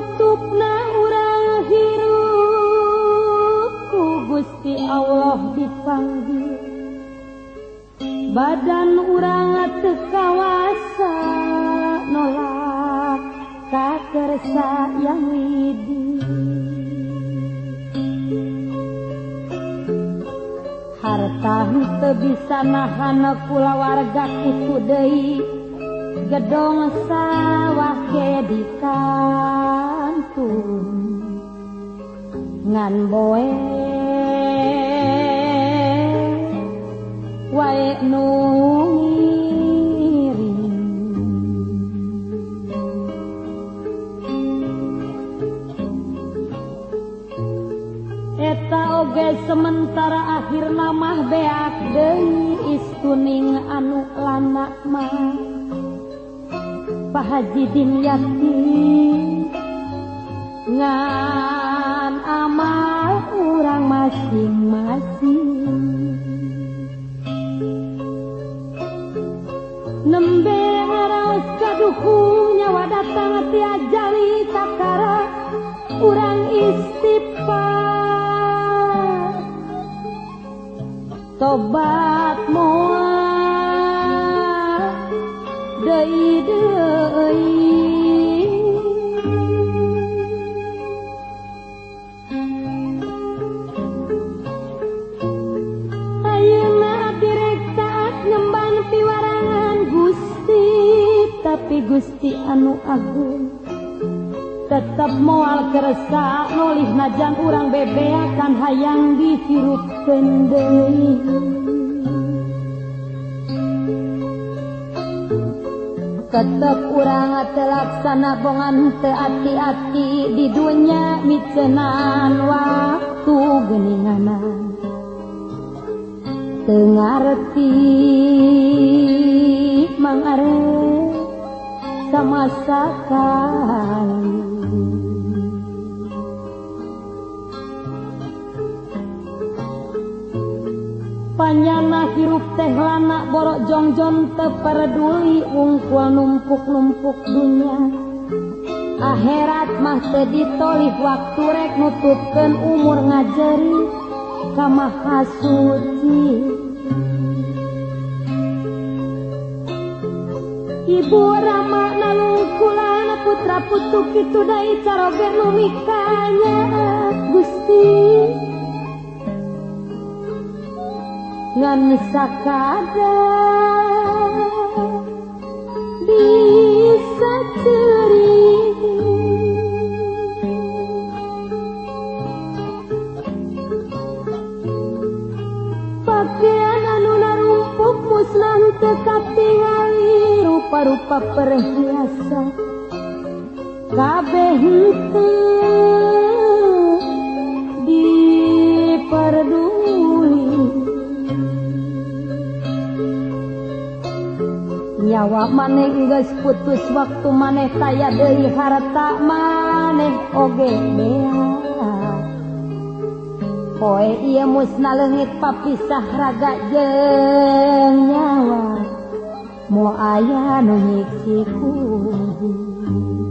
tutupna urang hirup ku Gusti Allah dipanggil badan urang teu kawasa nolak ka kersa yang widi harta teu bisa nahan kulawarga kitu deui gedong sawah ge dikantun ngan boe wae nu ngiring eta oge sementara akhirna mah beak deui istuning anu lana mah Pak Haji Dimyati ngan amal urang masing-masing nembe ngaraos kaduhung nyawa datang ti ajali kakara urang istighfar tobat moal deui ayeuna direk taat ngemban piwarangan Gusti tapi Gusti anu agung tetep moal kersa nolih najan urang bebeakan hayang dihirupkeun deui tetep urang telaksana bongan teu ati-ati di dunya miceunaan waktu geuninganan teu ngarti mangare sama sakali panyana hirup teh lana borok jongjon teu peduli ungkul numpuk-numpuk dunya akhirat mah teu ditolih waktu rek nutupkeun umur ngajeri ka Maha Suci Ibu Rama nalungkulana putra putu kitu dai caroge nu mikanya Gusti ngan sakadar bisa cering pakaian anu narumpuk musnah teu katingali rupa-rupa perhiasan kabeh henteu diperduli nyawa maneh geus putus waktu maneh taya deui harta maneh oge beak poe ieu musna leungit papisah raga jeung nyawa moal aya nu nyiksi kudu